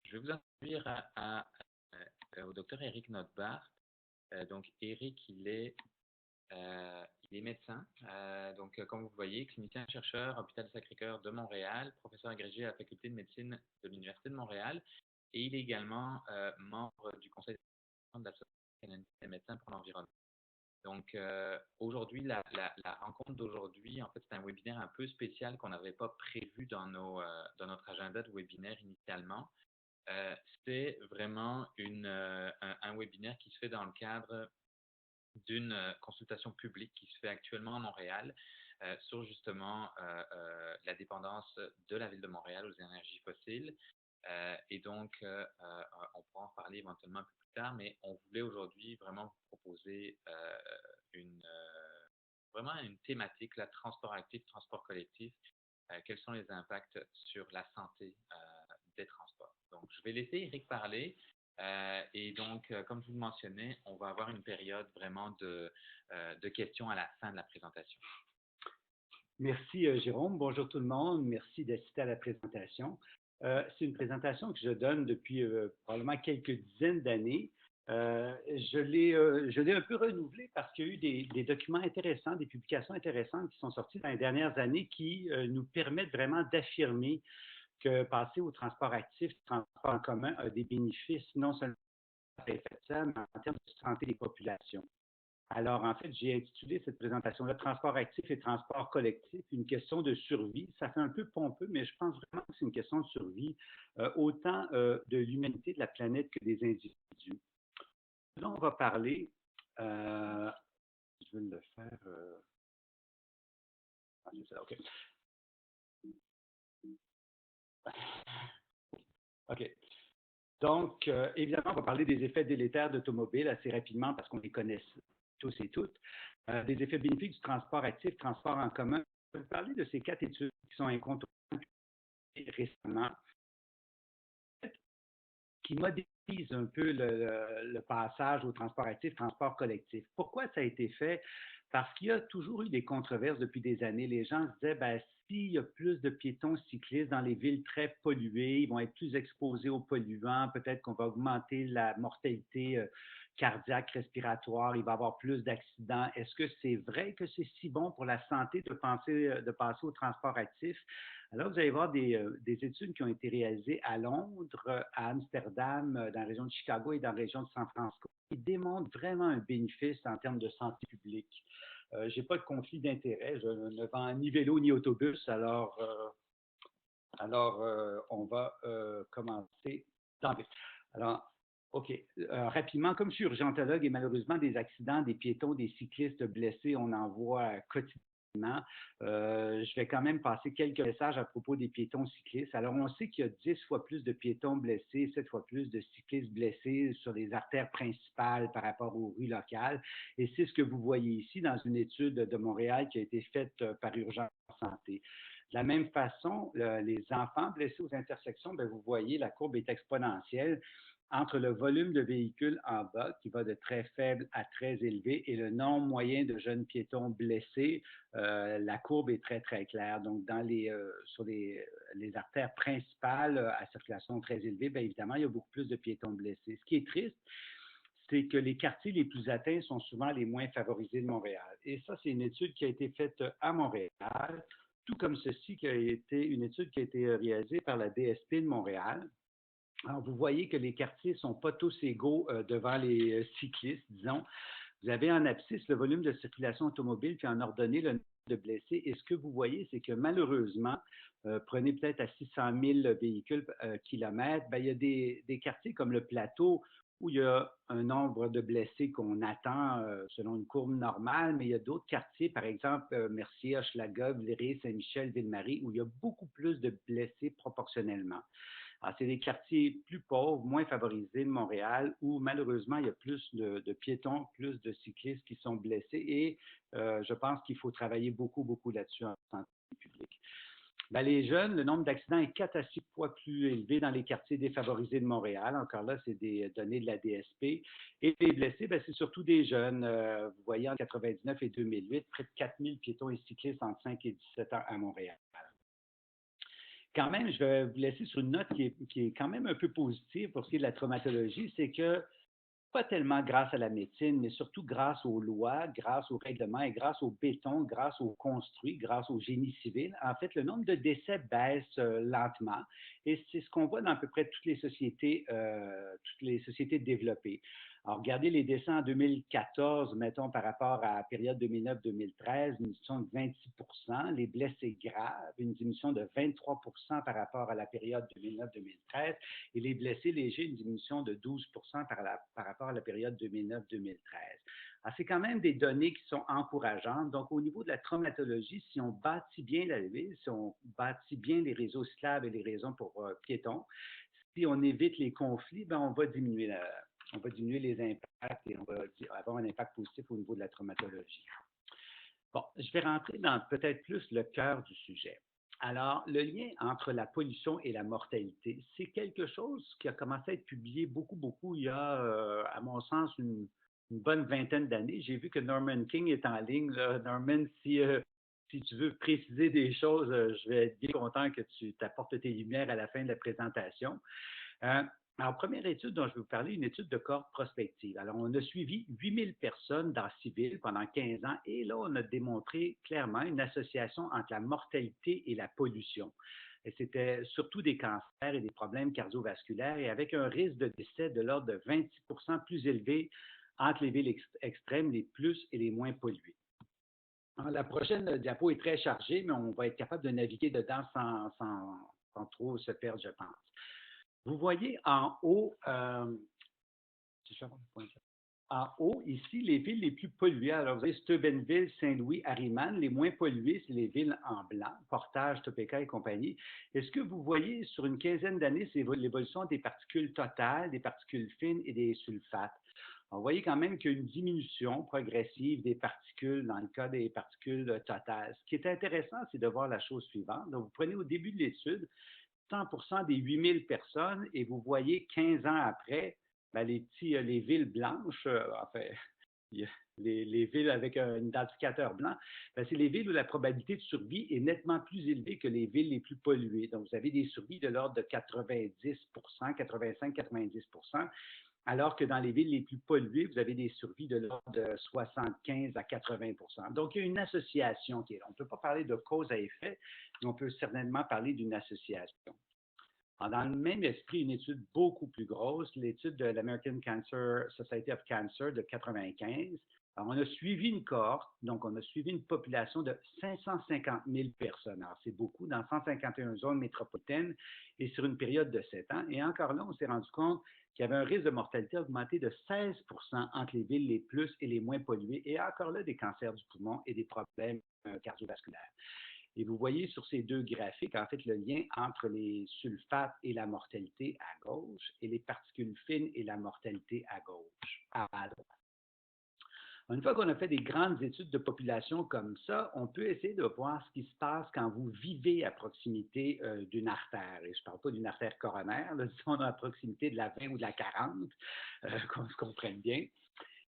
Je vais vous introduire au docteur Eric Notbart. Donc, Eric, il est médecin. Comme vous voyez, clinicien-chercheur, hôpital Sacré-Cœur de Montréal, professeur agrégé à la faculté de médecine de l'Université de Montréal. Et il est également membre du conseil de l'Association canadienne des médecins pour l'environnement. Donc, aujourd'hui, la rencontre d'aujourd'hui, en fait, c'est un webinaire un peu spécial qu'on n'avait pas prévu dans notre agenda de webinaire initialement. C'est vraiment un webinaire qui se fait dans le cadre d'une consultation publique qui se fait actuellement à Montréal sur justement la dépendance de la ville de Montréal aux énergies fossiles. On pourra en parler éventuellement un peu plus tard, mais on voulait aujourd'hui vraiment vous proposer vraiment une thématique, la transport actif, transport collectif. Quels sont les impacts sur la santé des transports. Donc, je vais laisser Eric parler. Comme je vous le mentionnais, on va avoir une période vraiment de questions à la fin de la présentation. Merci, Jérôme. Bonjour tout le monde. Merci d'assister à la présentation. C'est une présentation que je donne depuis probablement quelques dizaines d'années. Je l'ai un peu renouvelée parce qu'il y a eu des documents intéressants, des publications intéressantes qui sont sorties dans les dernières années qui nous permettent vraiment d'affirmer que passer au transport actif, transport en commun a des bénéfices non seulement à l'effet de serre, mais en termes de santé des populations. Alors, en fait, j'ai intitulé cette présentation-là Transport actif et transport collectif, une question de survie. Ça fait un peu pompeux, mais je pense vraiment que c'est une question de survie, autant de l'humanité, de la planète que des individus. Là, on va parler, je vais le faire. C'est ça, OK. OK. Donc, évidemment, on va parler des effets délétères d'automobiles assez rapidement parce qu'on les connaît tous et toutes. Des effets bénéfiques du transport actif, transport en commun. Je vais vous parler de ces 4 études qui sont incontournables récemment, qui modélisent un peu le passage au transport actif, transport collectif. Pourquoi ça a été fait? Parce qu'il y a toujours eu des controverses depuis des années. Les gens se disaient, ben, s'il y a plus de piétons cyclistes dans les villes très polluées, ils vont être plus exposés aux polluants, peut-être qu'on va augmenter la mortalité cardiaque, respiratoire, il va y avoir plus d'accidents. Est-ce que c'est vrai que c'est si bon pour la santé de passer au transport actif? Alors, vous allez voir des études qui ont été réalisées à Londres, à Amsterdam, dans la région de Chicago et dans la région de San Francisco, qui démontrent vraiment un bénéfice en termes de santé publique. Je n'ai pas de conflit d'intérêt, je ne vends ni vélo ni autobus, alors on va commencer d'emblée. Alors, OK. Rapidement, comme je suis urgentologue et malheureusement des accidents, des piétons, des cyclistes blessés, on en voit quotidiennement. Je vais quand même passer quelques messages à propos des piétons cyclistes. Alors, on sait qu'il y a 10 fois plus de piétons blessés, 7 fois plus de cyclistes blessés sur les artères principales par rapport aux rues locales. Et c'est ce que vous voyez ici dans une étude de Montréal qui a été faite par Urgence Santé. De la même façon, les enfants blessés aux intersections, bien, vous voyez, la courbe est exponentielle entre le volume de véhicules en bas, qui va de très faible à très élevé, et le nombre moyen de jeunes piétons blessés, la courbe est très, très claire. Donc, sur les artères principales à circulation très élevée, bien évidemment, il y a beaucoup plus de piétons blessés. Ce qui est triste, c'est que les quartiers les plus atteints sont souvent les moins favorisés de Montréal. Et ça, c'est une étude qui a été faite à Montréal, tout comme ceci, qui a été une étude qui a été réalisée par la DSP de Montréal. Alors, vous voyez que les quartiers ne sont pas tous égaux devant les cyclistes, disons. Vous avez en abscisse le volume de circulation automobile, puis en ordonnée le nombre de blessés. Et ce que vous voyez, c'est que malheureusement, prenez peut-être à 600 000 véhicules kilomètres, ben, il y a des quartiers comme le Plateau où il y a un nombre de blessés qu'on attend selon une courbe normale, mais il y a d'autres quartiers, par exemple Mercier, Hochelaga, Villeray, Saint-Michel, Ville-Marie, où il y a beaucoup plus de blessés proportionnellement. Alors, c'est des quartiers plus pauvres, moins favorisés de Montréal, où malheureusement, il y a plus de piétons, plus de cyclistes qui sont blessés et je pense qu'il faut travailler beaucoup, beaucoup là-dessus en santé publique. Ben, les jeunes, le nombre d'accidents est 4 à 6 fois plus élevé dans les quartiers défavorisés de Montréal. Encore là, c'est des données de la DSP. Et les blessés, ben, c'est surtout des jeunes. Vous voyez, en 1999 et 2008, près de 4 000 piétons et cyclistes entre 5 et 17 ans à Montréal. quand même, je vais vous laisser sur une note qui est quand même un peu positive pour ce qui est de la traumatologie, c'est que pas tellement grâce à la médecine, mais surtout grâce aux lois, grâce aux règlements et grâce au béton, grâce aux construits, grâce au génie civil. En fait, le nombre de décès baisse lentement et c'est ce qu'on voit dans à peu près toutes les sociétés développées. Alors, regardez les décès en 2014, mettons, par rapport à la période 2009-2013, une diminution de 26 les blessés graves, une diminution de 23 par rapport à la période 2009-2013, et les blessés légers, une diminution de 12 par rapport à la période 2009-2013. C'est quand même des données qui sont encourageantes. Donc, au niveau de la traumatologie, si on bâtit bien la ville, si on bâtit bien les réseaux cyclables et les réseaux pour piétons, si on évite les conflits, ben, on va diminuer les impacts et on va avoir un impact positif au niveau de la traumatologie. Bon, je vais rentrer dans peut-être plus le cœur du sujet. Alors, le lien entre la pollution et la mortalité, c'est quelque chose qui a commencé à être publié beaucoup il y a, à mon sens, une bonne vingtaine d'années. J'ai vu que Norman King est en ligne. Là. Norman, si tu veux préciser des choses, je vais être bien content que tu t'apportes tes lumières à la fin de la présentation. Alors, première étude dont je vais vous parler, une étude de cohorte prospective. Alors, on a suivi 8000 personnes dans civil pendant 15 ans et là, on a démontré clairement une association entre la mortalité et la pollution. Et c'était surtout des cancers et des problèmes cardiovasculaires et avec un risque de décès de l'ordre de 26 plus élevé entre les villes extrêmes, les plus et les moins polluées. Alors, la prochaine diapo est très chargée, mais on va être capable de naviguer dedans sans trop se perdre, je pense. Vous voyez en haut, ici, les villes les plus polluées. Alors, vous avez Steubenville, Saint-Louis, Harriman. Les moins polluées, c'est les villes en blanc, Portage, Topeka et compagnie. Et ce que vous voyez sur une quinzaine d'années, c'est l'évolution des particules totales, des particules fines et des sulfates. Alors, vous voyez quand même qu'il y a une diminution progressive des particules dans le cas des particules totales. Ce qui est intéressant, c'est de voir la chose suivante. Donc, vous prenez au début de l'étude 100 des 8000 personnes et vous voyez 15 ans après, ben, les villes blanches, les villes avec un identificateur blanc, ben, c'est les villes où la probabilité de survie est nettement plus élevée que les villes les plus polluées. Donc, vous avez des survies de l'ordre de 90 85-90 alors que dans les villes les plus polluées, vous avez des survies de l'ordre de 75 à 80 Donc, il y a une association qui est là. On ne peut pas parler de cause à effet, mais on peut certainement parler d'une association. Alors, dans le même esprit, une étude beaucoup plus grosse, l'étude de l'American Cancer Society of Cancer de 95. Alors, on a suivi une cohorte, donc on a suivi une population de 550 000 personnes. Alors, c'est beaucoup dans 151 zones métropolitaines et sur une période de 7 ans. Et encore là, on s'est rendu compte qu'il y avait un risque de mortalité augmenté de 16 entre les villes les plus et les moins polluées. Et encore là, des cancers du poumon et des problèmes cardiovasculaires. Et vous voyez sur ces deux graphiques, en fait, le lien entre les sulfates et la mortalité à gauche et les particules fines et la mortalité à gauche, à droite. Une fois qu'on a fait des grandes études de population comme ça, on peut essayer de voir ce qui se passe quand vous vivez à proximité d'une artère. Et je ne parle pas d'une artère coronaire, là, disons à proximité de la 20 ou de la 40, qu'on se comprenne bien.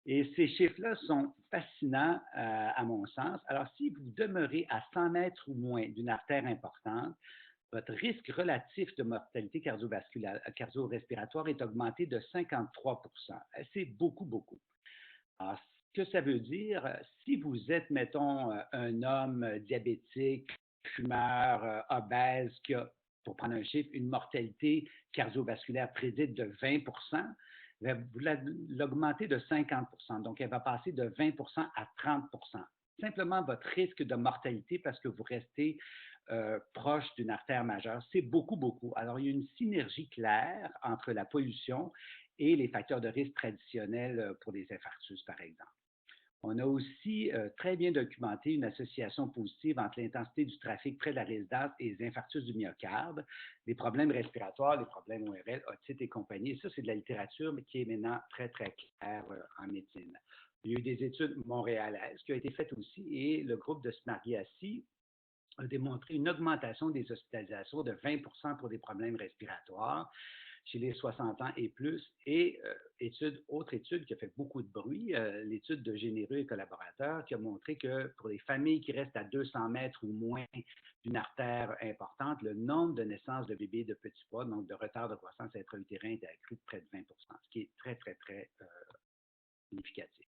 Et ces chiffres-là sont fascinants à mon sens. Alors, si vous demeurez à 100 mètres ou moins d'une artère importante, votre risque relatif de mortalité cardio-respiratoire est augmenté de 53 C'est beaucoup. Alors, ce que ça veut dire, si vous êtes, mettons, un homme diabétique, fumeur, obèse, qui a, pour prendre un chiffre, une mortalité cardiovasculaire prédite de 20 vous l'augmentez de 50 donc elle va passer de 20 à 30 Simplement votre risque de mortalité parce que vous restez proche d'une artère majeure, c'est beaucoup. Alors, il y a une synergie claire entre la pollution et les facteurs de risque traditionnels pour les infarctus, par exemple. On a aussi très bien documenté une association positive entre l'intensité du trafic près de la résidence et les infarctus du myocarde, les problèmes respiratoires, les problèmes ORL, otite et compagnie. Et ça, c'est de la littérature, mais qui est maintenant très claire en médecine. Il y a eu des études montréalaises qui ont été faites aussi et le groupe de Smariassi a démontré une augmentation des hospitalisations de 20 pour des problèmes respiratoires. chez les 60 ans et plus. Et autre étude qui a fait beaucoup de bruit, l'étude de Généreux et collaborateurs, qui a montré que pour les familles qui restent à 200 mètres ou moins d'une artère importante, le nombre de naissances de bébés de petits pois, donc de retard de croissance intra-utérin, est accru de près de 20 ce qui est très, très, très significatif.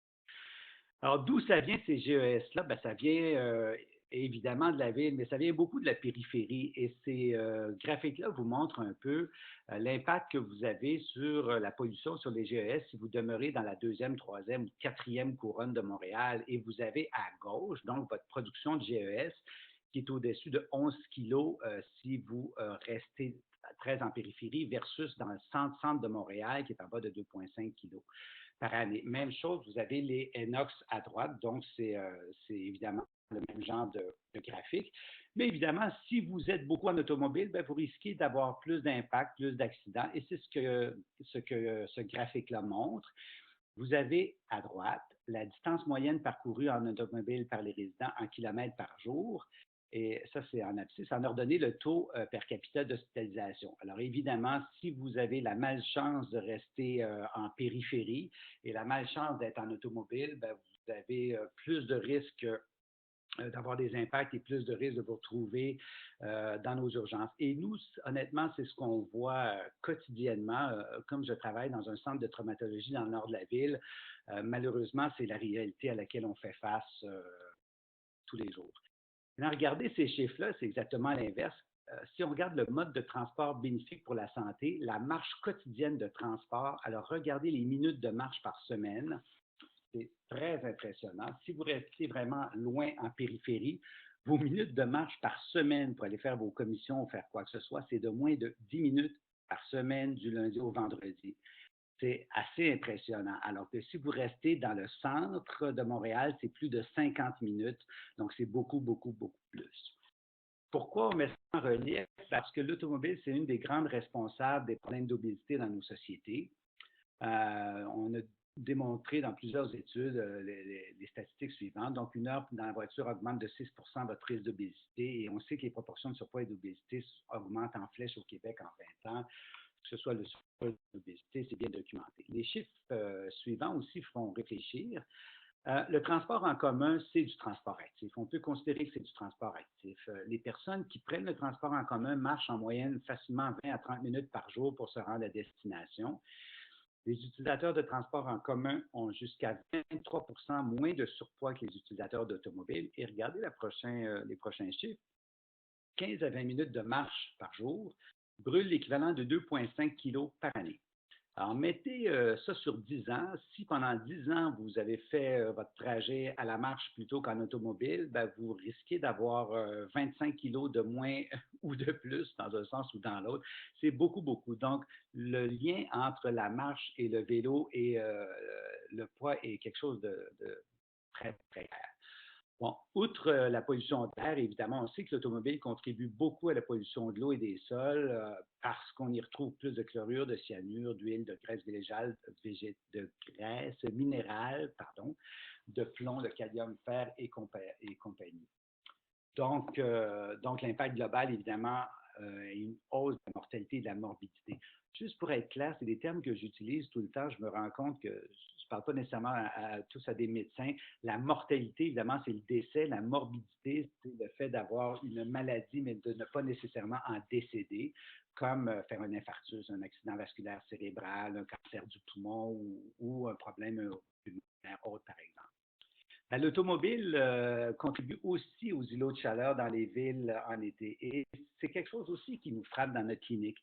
Alors, d'où ça vient ces GES-là? Ben, ça vient évidemment de la ville, mais ça vient beaucoup de la périphérie. Et ces graphiques-là vous montrent un peu l'impact que vous avez sur la pollution sur les GES si vous demeurez dans la deuxième, troisième ou quatrième couronne de Montréal. Et vous avez à gauche, donc, votre production de GES qui est au-dessus de 11 kilos si vous restez très en périphérie versus dans le centre de Montréal qui est en bas de 2,5 kilos par année. Même chose, vous avez les NOx à droite, donc c'est évidemment le même genre de graphique. Mais évidemment, si vous êtes beaucoup en automobile, bien, vous risquez d'avoir plus d'impact, plus d'accidents, et c'est ce que ce graphique-là montre. Vous avez à droite la distance moyenne parcourue en automobile par les résidents en kilomètres par jour. Et ça, c'est en abscisse, en ordonnée le taux per capita d'hospitalisation. Alors, évidemment, si vous avez la malchance de rester en périphérie et la malchance d'être en automobile, bien, vous avez plus de risques d'avoir des impacts et plus de risques de vous retrouver dans nos urgences. Et nous, honnêtement, c'est ce qu'on voit quotidiennement. Comme je travaille dans un centre de traumatologie dans le nord de la ville, malheureusement, c'est la réalité à laquelle on fait face tous les jours. Maintenant, regardez ces chiffres-là, c'est exactement l'inverse. Si on regarde le mode de transport bénéfique pour la santé, la marche quotidienne de transport, alors regardez les minutes de marche par semaine, c'est très impressionnant. Si vous restez vraiment loin en périphérie, vos minutes de marche par semaine pour aller faire vos commissions ou faire quoi que ce soit, c'est de moins de 10 minutes par semaine du lundi au vendredi. C'est assez impressionnant. Alors que si vous restez dans le centre de Montréal, c'est plus de 50 minutes. Donc, c'est beaucoup, beaucoup, beaucoup plus. Pourquoi on met ça en relief? Parce que l'automobile, c'est une des grandes responsables des problèmes d'obésité dans nos sociétés. On a démontré dans plusieurs études les statistiques suivantes. Donc, une heure dans la voiture augmente de 6 votre risque d'obésité et on sait que les proportions de surpoids et d'obésité augmentent en flèche au Québec en 20 ans. Que ce soit le surpoids et l'obésité, c'est bien documenté. Les chiffres suivants aussi font réfléchir. Le transport en commun, c'est du transport actif. On peut considérer que c'est du transport actif. Les personnes qui prennent le transport en commun marchent en moyenne facilement 20 à 30 minutes par jour pour se rendre à destination. Les utilisateurs de transport en commun ont jusqu'à 23 moins de surpoids que les utilisateurs d'automobiles. Et regardez les prochains chiffres. 15 à 20 minutes de marche par jour brûlent l'équivalent de 2,5 kilos par année. Alors, mettez ça sur 10 ans. Si pendant 10 ans, vous avez fait votre trajet à la marche plutôt qu'en automobile, ben, vous risquez d'avoir 25 kilos de moins ou de plus dans un sens ou dans l'autre. C'est beaucoup, beaucoup. Donc, le lien entre la marche et le vélo et le poids est quelque chose de très, très clair. Bon, outre la pollution de l'air, évidemment, on sait que l'automobile contribue beaucoup à la pollution de l'eau et des sols parce qu'on y retrouve plus de chlorure, de cyanure, d'huile, de graisse végétale, de graisse minérale, pardon, de plomb, de cadmium, fer et compagnie. Donc l'impact global, évidemment, est une hausse de la mortalité et de la morbidité. Juste pour être clair, c'est des termes que j'utilise tout le temps. Je me rends compte que je ne parle pas nécessairement tous à des médecins. La mortalité, évidemment, c'est le décès. La morbidité, c'est le fait d'avoir une maladie, mais de ne pas nécessairement en décéder, comme faire un infarctus, un accident vasculaire cérébral, un cancer du poumon ou un problème pulmonaire autre, par exemple. L'automobile contribue aussi aux îlots de chaleur dans les villes en été. Et c'est quelque chose aussi qui nous frappe dans notre clinique.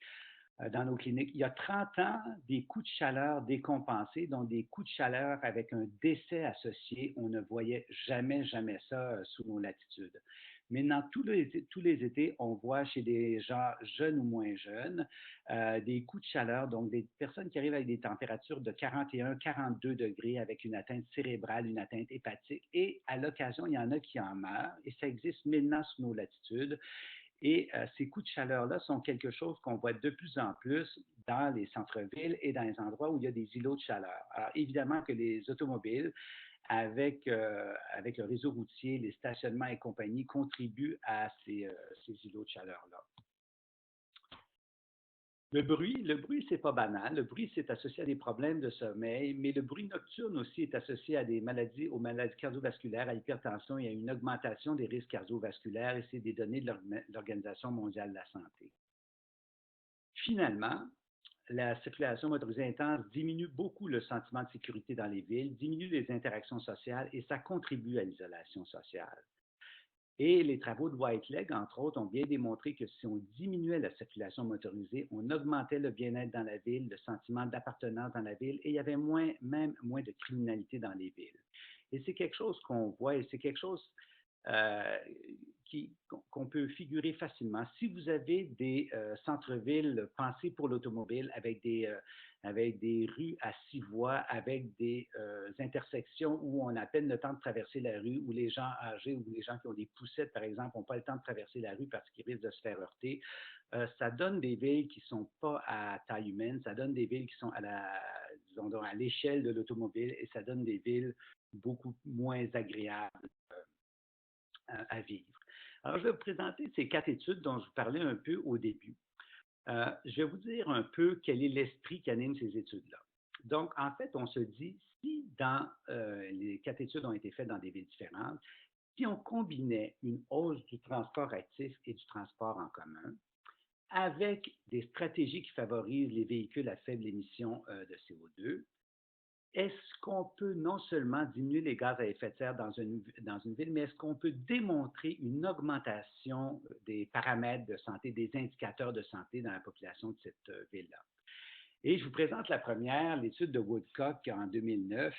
Dans nos cliniques, il y a 30 ans, des coups de chaleur décompensés, donc des coups de chaleur avec un décès associé. On ne voyait jamais, jamais ça sous nos latitudes. Maintenant, tous les étés, on voit chez des gens jeunes ou moins jeunes des coups de chaleur, donc des personnes qui arrivent avec des températures de 41, 42 degrés avec une atteinte cérébrale, une atteinte hépatique. Et à l'occasion, il y en a qui en meurent et ça existe maintenant sous nos latitudes. Et ces coups de chaleur-là sont quelque chose qu'on voit de plus en plus dans les centres-villes et dans les endroits où il y a des îlots de chaleur. Alors, évidemment que les automobiles, avec le réseau routier, les stationnements et compagnie, contribuent à ces îlots de chaleur-là. Le bruit, c'est pas banal. Le bruit, c'est associé à des problèmes de sommeil, mais le bruit nocturne aussi est associé à des maladies, aux maladies cardiovasculaires, à l'hypertension et à une augmentation des risques cardiovasculaires, et c'est des données de l'Organisation mondiale de la santé. Finalement, la circulation motorisée intense diminue beaucoup le sentiment de sécurité dans les villes, diminue les interactions sociales et ça contribue à l'isolation sociale. Et les travaux de Whiteleg, entre autres, ont bien démontré que si on diminuait la circulation motorisée, on augmentait le bien-être dans la ville, le sentiment d'appartenance dans la ville, et il y avait même moins de criminalité dans les villes. Et c'est quelque chose qu'on voit, et c'est quelque chose euh, qu'on peut figurer facilement. Si vous avez des centres-villes pensés pour l'automobile avec des rues à 6 voies, avec des intersections où on a à peine le temps de traverser la rue, où les gens âgés ou les gens qui ont des poussettes, par exemple, n'ont pas le temps de traverser la rue parce qu'ils risquent de se faire heurter, ça donne des villes qui ne sont pas à taille humaine, ça donne des villes qui sont disons, à l'échelle de l'automobile et ça donne des villes beaucoup moins agréables à vivre. Alors, je vais vous présenter ces 4 études dont je vous parlais un peu au début. Je vais vous dire un peu quel est l'esprit qui anime ces études-là. Donc, en fait, on se dit, si les 4 études ont été faites dans des villes différentes, si on combinait une hausse du transport actif et du transport en commun, avec des stratégies qui favorisent les véhicules à faible émission de CO2, est-ce qu'on peut non seulement diminuer les gaz à effet de serre dans une ville, mais est-ce qu'on peut démontrer une augmentation des paramètres de santé, des indicateurs de santé dans la population de cette ville-là? Et je vous présente la première, l'étude de Woodcock en 2009.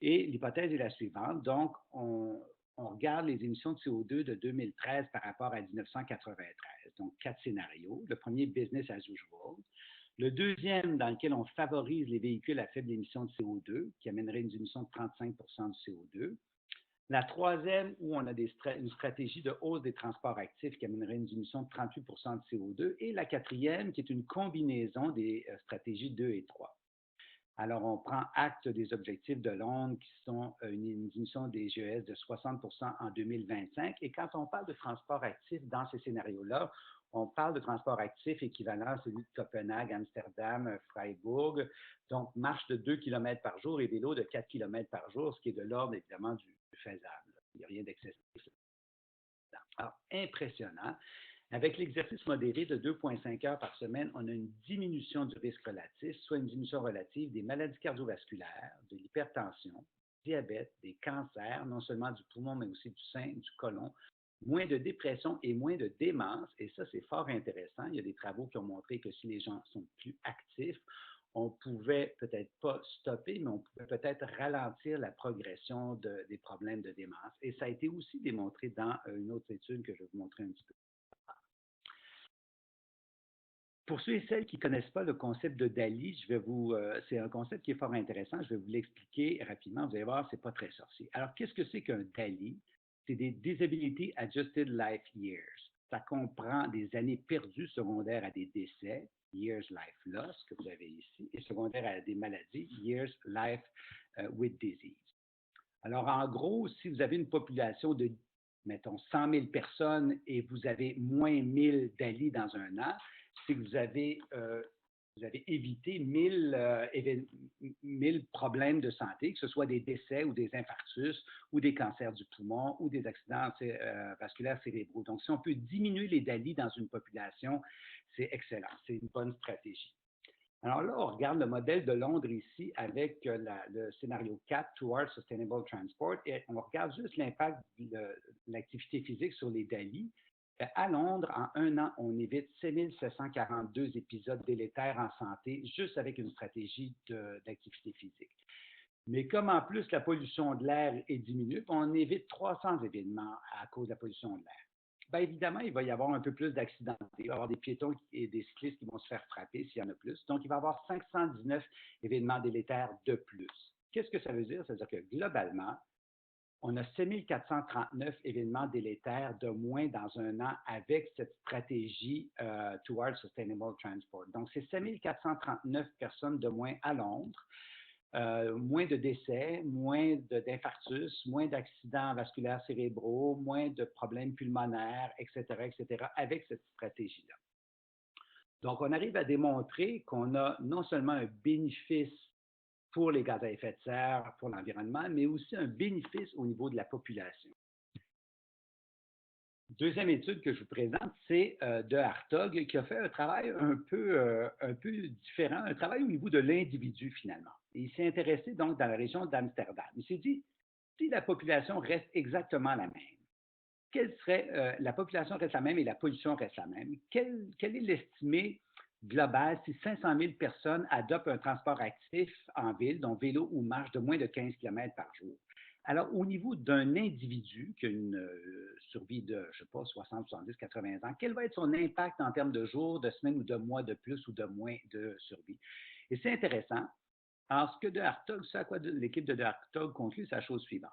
Et l'hypothèse est la suivante. Donc, on regarde les émissions de CO2 de 2013 par rapport à 1993. Donc, 4 scénarios. Le premier, business as usual. Le deuxième, dans lequel on favorise les véhicules à faible émission de CO2, qui amènerait une diminution de 35 du CO2. La troisième, où on a une stratégie de hausse des transports actifs qui amènerait une diminution de 38 du CO2. Et la quatrième, qui est une combinaison des stratégies 2 et 3. Alors, on prend acte des objectifs de Londres qui sont une diminution des GES de 60 en 2025. Et quand on parle de transport actif dans ces scénarios-là, on parle de transport actif équivalent à celui de Copenhague, Amsterdam, Freiburg. Donc, marche de 2 km par jour et vélo de 4 km par jour, ce qui est de l'ordre, évidemment, du faisable. Il n'y a rien d'excessif. Alors, impressionnant. Avec l'exercice modéré de 2,5 heures par semaine, on a une diminution du risque relatif, soit une diminution relative des maladies cardiovasculaires, de l'hypertension, du diabète, des cancers, non seulement du poumon, mais aussi du sein, du côlon, moins de dépression et moins de démence. Et ça, c'est fort intéressant. Il y a des travaux qui ont montré que si les gens sont plus actifs, on pouvait peut-être pas stopper, mais on pouvait peut-être ralentir la progression des problèmes de démence. Et ça a été aussi démontré dans une autre étude que je vais vous montrer un petit peu. Pour ceux et celles qui ne connaissent pas le concept de DALI, c'est un concept qui est fort intéressant. Je vais vous l'expliquer rapidement. Vous allez voir, ce n'est pas très sorcier. Alors, qu'est-ce que c'est qu'un DALI? C'est des Disability Adjusted Life Years. Ça comprend des années perdues secondaires à des décès, Years Life Loss, que vous avez ici, et secondaires à des maladies, Years Life with Disease. Alors, en gros, si vous avez une population de, mettons, 100 000 personnes et vous avez moins 1000 DALI dans un an, c'est que vous avez évité 1000 problèmes de santé, que ce soit des décès ou des infarctus ou des cancers du poumon ou des accidents vasculaires cérébraux. Donc, si on peut diminuer les DALI dans une population, c'est excellent. C'est une bonne stratégie. Alors là, on regarde le modèle de Londres ici avec le scénario 4, Towards Sustainable Transport, et on regarde juste l'impact de l'activité physique sur les DALI. À Londres, en un an, on évite 742 épisodes délétères en santé juste avec une stratégie d'activité physique. Mais comme en plus la pollution de l'air est diminuée, on évite 300 événements à cause de la pollution de l'air. Bien évidemment, il va y avoir un peu plus d'accidents. Il va y avoir des piétons et des cyclistes qui vont se faire frapper s'il y en a plus. Donc, il va y avoir 519 événements délétères de plus. Qu'est-ce que ça veut dire? Ça veut dire que globalement, on a 7439 événements délétères de moins dans un an avec cette stratégie Towards Sustainable Transport. Donc, c'est 7439 personnes de moins à Londres. Moins de décès, moins d'infarctus, moins d'accidents vasculaires cérébraux, moins de problèmes pulmonaires, etc., avec cette stratégie-là. Donc, on arrive à démontrer qu'on a non seulement un bénéfice pour les gaz à effet de serre, pour l'environnement, mais aussi un bénéfice au niveau de la population. Deuxième étude que je vous présente, c'est de Hartog qui a fait un travail un peu différent, un travail au niveau de l'individu finalement. Et il s'est intéressé donc dans la région d'Amsterdam. Il s'est dit, si la population reste exactement la même, quelle serait, la population reste la même et la pollution reste la même, quel est l'estimé global si 500 000 personnes adoptent un transport actif en ville, donc vélo ou marche de moins de 15 km par jour? Alors, au niveau d'un individu qui a une survie de, je ne sais pas, 60, 70, 80 ans, quel va être son impact en termes de jours, de semaines ou de mois de plus ou de moins de survie? Et c'est intéressant. Alors, ce à quoi l'équipe de Hartog conclut, c'est la chose suivante.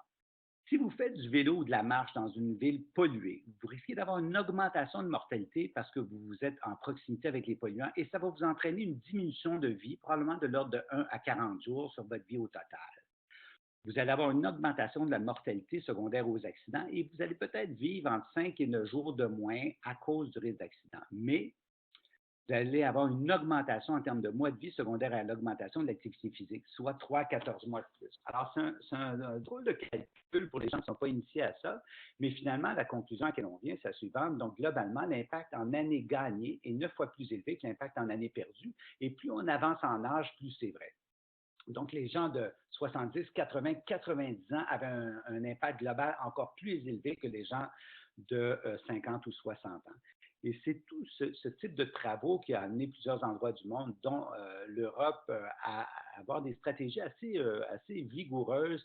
Si vous faites du vélo ou de la marche dans une ville polluée, vous risquez d'avoir une augmentation de mortalité parce que vous êtes en proximité avec les polluants et ça va vous entraîner une diminution de vie, probablement de l'ordre de 1 à 40 jours sur votre vie au total. Vous allez avoir une augmentation de la mortalité secondaire aux accidents et vous allez peut-être vivre entre 5 et 9 jours de moins à cause du risque d'accident. Mais vous allez avoir une augmentation en termes de mois de vie secondaire à l'augmentation de l'activité physique, soit 3 à 14 mois de plus. Alors, c'est un drôle de calcul pour les gens qui ne sont pas initiés à ça, mais finalement, la conclusion à laquelle on vient, c'est la suivante. Donc, globalement, l'impact en années gagnées est 9 fois plus élevé que l'impact en années perdues, et plus on avance en âge, plus c'est vrai. Donc, les gens de 70, 80, 90 ans avaient un impact global encore plus élevé que les gens de 50 ou 60 ans. Et c'est tout ce type de travaux qui a amené plusieurs endroits du monde, dont l'Europe, à avoir des stratégies assez vigoureuses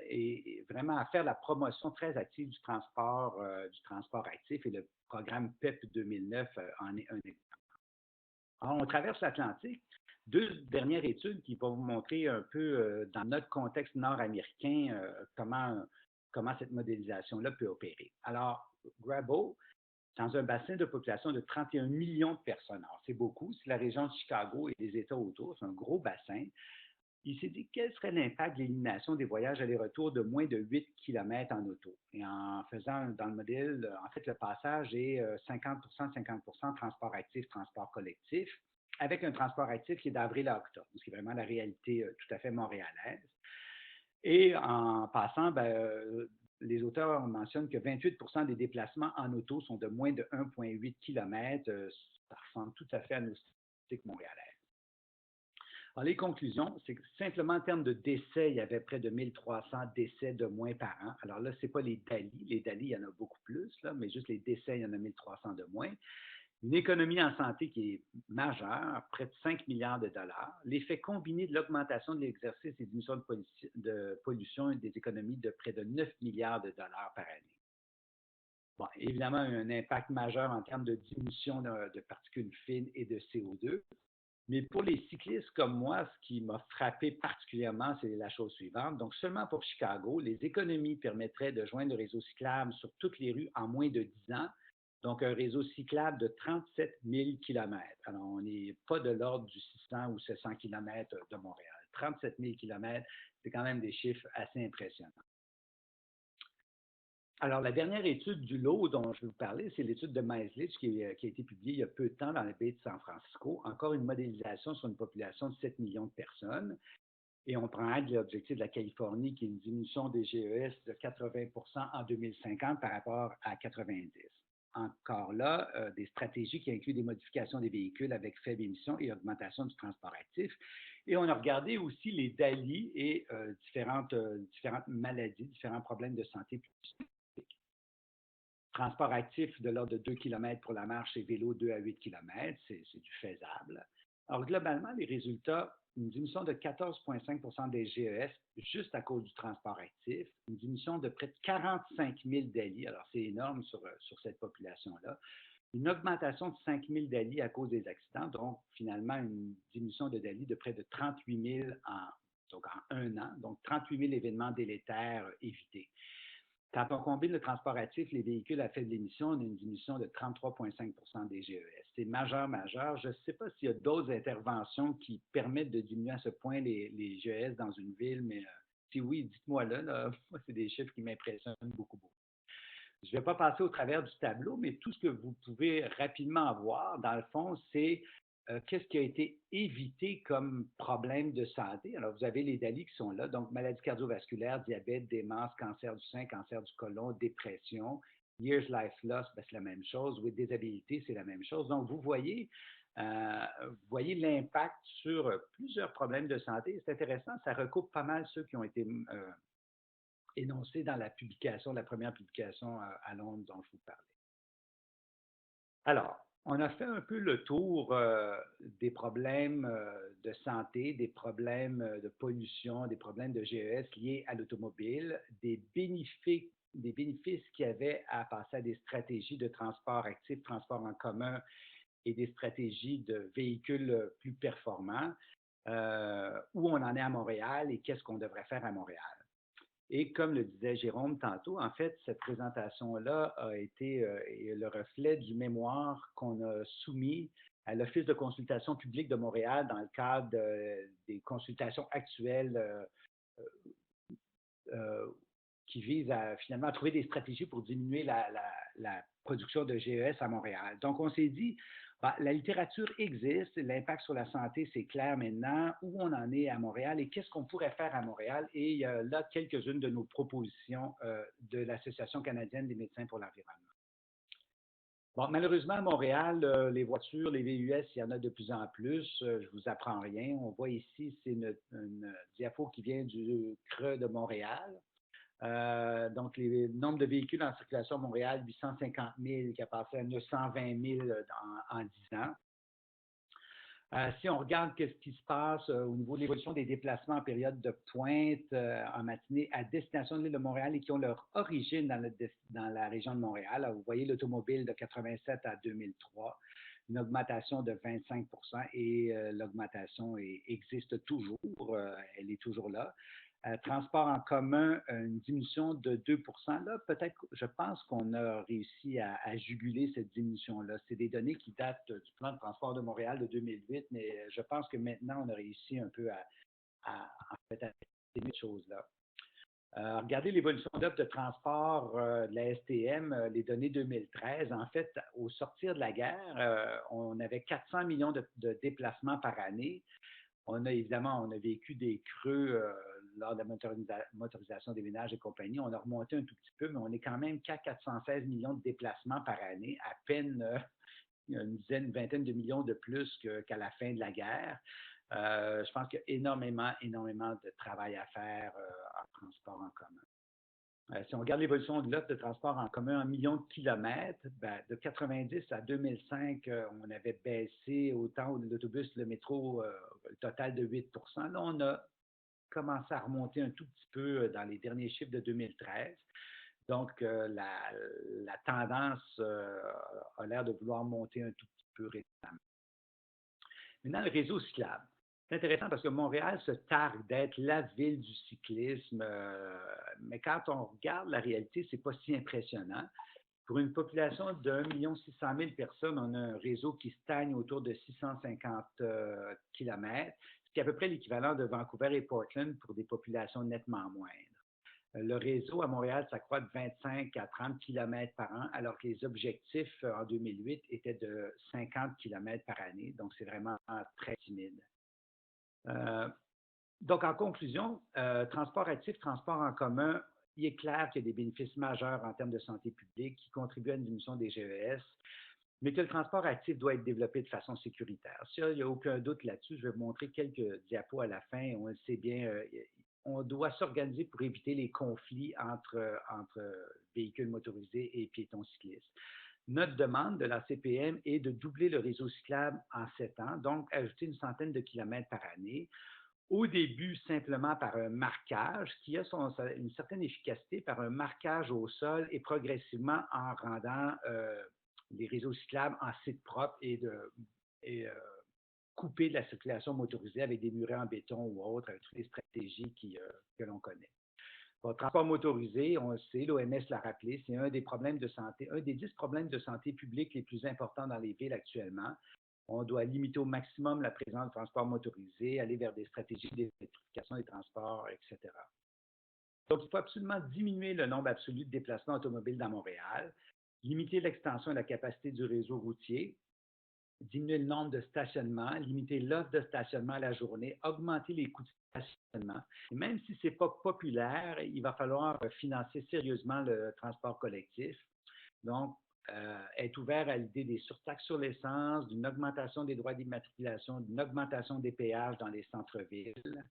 et vraiment à faire la promotion très active du transport actif. Et le programme PEP 2009 en est un exemple. Alors, on traverse l'Atlantique. Deux dernières études qui vont vous montrer un peu dans notre contexte nord-américain comment cette modélisation-là peut opérer. Alors, Grabo, dans un bassin de population de 31 millions de personnes. Alors, c'est beaucoup, c'est la région de Chicago et les États autour, c'est un gros bassin. Il s'est dit quel serait l'impact de l'élimination des voyages aller-retour de moins de 8 km en auto. Et en faisant dans le modèle, en fait, le passage est 50 transport actif, transport collectif, avec un transport actif qui est d'avril à octobre, ce qui est vraiment la réalité tout à fait montréalaise. Et en passant, les auteurs mentionnent que 28 des déplacements en auto sont de moins de 1,8 km. Ça ressemble tout à fait à nos statistiques montréalaises. Alors, les conclusions, c'est que simplement en termes de décès, il y avait près de 1300 décès de moins par an. Alors là, ce n'est pas les DALI. Les DALI, il y en a beaucoup plus, là, mais juste les décès, il y en a 1300 de moins. Une économie en santé qui est majeure, près de 5 milliards de dollars. L'effet combiné de l'augmentation de l'exercice et d'émissions de pollution et des économies de près de 9 milliards de dollars par année. Bon, évidemment, un impact majeur en termes de diminution de particules fines et de CO2. Mais pour les cyclistes comme moi, ce qui m'a frappé particulièrement, c'est la chose suivante. Donc, seulement pour Chicago, les économies permettraient de joindre le réseau cyclable sur toutes les rues en moins de 10 ans. Donc, un réseau cyclable de 37 000 km. Alors, on n'est pas de l'ordre du 600 ou 700 km de Montréal. 37 000 km, c'est quand même des chiffres assez impressionnants. Alors, la dernière étude du lot dont je vais vous parler, c'est l'étude de Maislich qui a été publiée il y a peu de temps dans la baie de San Francisco. Encore une modélisation sur une population de 7 millions de personnes. Et on prend acte de l'objectif de la Californie qui est une diminution des GES de 80 en 2050 par rapport à 90. Encore là, des stratégies qui incluent des modifications des véhicules avec faible émission et augmentation du transport actif. Et on a regardé aussi les DALI et différentes maladies, différents problèmes de santé. Transport actif de l'ordre de 2 km pour la marche et vélo 2 à 8 km, c'est du faisable. Alors, globalement, les résultats, une diminution de 14,5 des GES juste à cause du transport actif, une diminution de près de 45 000 DALI, alors c'est énorme sur cette population-là, une augmentation de 5 000 DALI à cause des accidents, donc finalement une diminution de DALI de près de 38 000 donc en un an, donc 38 000 événements délétères évités. Quand on combine le transport actif, les véhicules à faible émission, on a une diminution de 33,5 des GES. C'est majeur. Je ne sais pas s'il y a d'autres interventions qui permettent de diminuer à ce point les GES dans une ville, mais si oui, dites-moi là. Moi, c'est des chiffres qui m'impressionnent beaucoup. Je ne vais pas passer au travers du tableau, mais tout ce que vous pouvez rapidement voir, dans le fond, c'est qu'est-ce qui a été évité comme problème de santé. Alors, vous avez les DALI qui sont là, donc maladie cardiovasculaire, diabète, démence, cancer du sein, cancer du côlon, dépression. Years life loss, ben, c'est la même chose. With disability, c'est la même chose. Donc, vous voyez l'impact sur plusieurs problèmes de santé. C'est intéressant, ça recoupe pas mal ceux qui ont été énoncés dans la publication, la première publication à Londres dont je vous parlais. Alors, on a fait un peu le tour des problèmes de santé, des problèmes de pollution, des problèmes de GES liés à l'automobile, des bénéfices qu'il y avait à passer à des stratégies de transport actif, transport en commun et des stratégies de véhicules plus performants, où on en est à Montréal et qu'est-ce qu'on devrait faire à Montréal. Et comme le disait Jérôme tantôt, en fait, cette présentation-là a été le reflet du mémoire qu'on a soumis à l'Office de consultation publique de Montréal dans le cadre des consultations actuelles qui visent à finalement trouver des stratégies pour diminuer la production de GES à Montréal. Donc, on s'est dit, la littérature existe, l'impact sur la santé, c'est clair maintenant, où on en est à Montréal et qu'est-ce qu'on pourrait faire à Montréal. Et il y a là quelques-unes de nos propositions de l'Association canadienne des médecins pour l'environnement. Bon, malheureusement, à Montréal, les voitures, les VUS, il y en a de plus en plus. Je ne vous apprends rien. On voit ici, c'est une diapo qui vient du Creux de Montréal. Donc, le nombre de véhicules en circulation à Montréal, 850 000, qui a passé à 920 000 en 10 ans. Si on regarde ce qui se passe au niveau de l'évolution des déplacements en période de pointe en matinée à destination de l'île de Montréal et qui ont leur origine dans la région de Montréal. Alors, vous voyez l'automobile de 87 à 2003, une augmentation de 25 et l'augmentation existe toujours, elle est toujours là. Transport en commun, une diminution de 2 là, peut-être, je pense qu'on a réussi à juguler cette diminution-là. C'est des données qui datent du plan de transport de Montréal de 2008, mais je pense que maintenant, on a réussi un peu à ces choses-là. Regardez l'évolution d'offres de transport de la STM, les données 2013. En fait, au sortir de la guerre, on avait 400 millions de déplacements par année. On a vécu des creux lors de la motorisation des ménages et compagnie. On a remonté un tout petit peu, mais on est quand même qu'à 416 millions de déplacements par année, à peine une vingtaine de millions de plus qu'à la fin de la guerre. Je pense qu'il y a énormément de travail à faire en transport en commun. Si on regarde l'évolution de l'offre de transport en commun en millions de kilomètres, de 90 à 2005, on avait baissé autant l'autobus, le métro, le total de 8 Là, on a commencé à remonter un tout petit peu dans les derniers chiffres de 2013. Donc, la tendance a l'air de vouloir monter un tout petit peu récemment. Maintenant, le réseau cyclable. C'est intéressant parce que Montréal se targue d'être la ville du cyclisme, mais quand on regarde la réalité, ce n'est pas si impressionnant. Pour une population d'1 600 000 personnes, on a un réseau qui stagne autour de 650 km, ce qui est à peu près l'équivalent de Vancouver et Portland pour des populations nettement moindres. Le réseau à Montréal s'accroît de 25 à 30 km par an, alors que les objectifs en 2008 étaient de 50 km par année. Donc, c'est vraiment très timide. Donc, en conclusion, transport actif, transport en commun, il est clair qu'il y a des bénéfices majeurs en termes de santé publique qui contribuent à une diminution des GES, mais que le transport actif doit être développé de façon sécuritaire. Ça, il n'y a aucun doute là-dessus. Je vais vous montrer quelques diapos à la fin. On le sait bien, on doit s'organiser pour éviter les conflits entre véhicules motorisés et piétons cyclistes. Notre demande de la CPM est de doubler le réseau cyclable en 7 ans, donc ajouter une centaine de kilomètres par année. Au début, simplement par un marquage qui a une certaine efficacité, par un marquage au sol et progressivement en rendant les réseaux cyclables en site propre et couper de la circulation motorisée avec des murets en béton ou autres, avec toutes les stratégies que l'on connaît. Le transport motorisé, on le sait, l'OMS l'a rappelé, c'est un des problèmes de santé, un des 10 problèmes de santé publique les plus importants dans les villes actuellement. On doit limiter au maximum la présence de transport motorisé, aller vers des stratégies d'électrification des transports, etc. Donc, il faut absolument diminuer le nombre absolu de déplacements automobiles dans Montréal, limiter l'extension et la capacité du réseau routier, diminuer le nombre de stationnements, limiter l'offre de stationnement à la journée, augmenter les coûts de stationnement. Et même si ce n'est pas populaire, il va falloir financer sérieusement le transport collectif. Donc, être ouvert à l'idée des surtaxes sur l'essence, d'une augmentation des droits d'immatriculation, d'une augmentation des péages dans les centres-villes.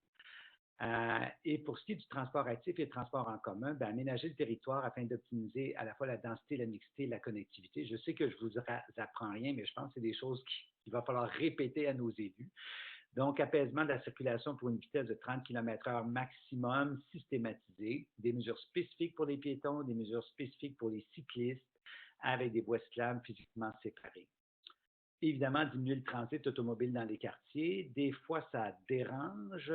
Et pour ce qui est du transport actif et le transport en commun, bien, aménager le territoire afin d'optimiser à la fois la densité, la mixité et la connectivité. Je sais que je ne vous apprends rien, mais je pense que c'est des choses qu'il va falloir répéter à nos élus. Donc, apaisement de la circulation pour une vitesse de 30 km/h maximum systématisée, des mesures spécifiques pour les piétons, des mesures spécifiques pour les cyclistes, avec des voies cyclables physiquement séparées. Évidemment, diminuer le transit automobile dans les quartiers. Des fois, ça dérange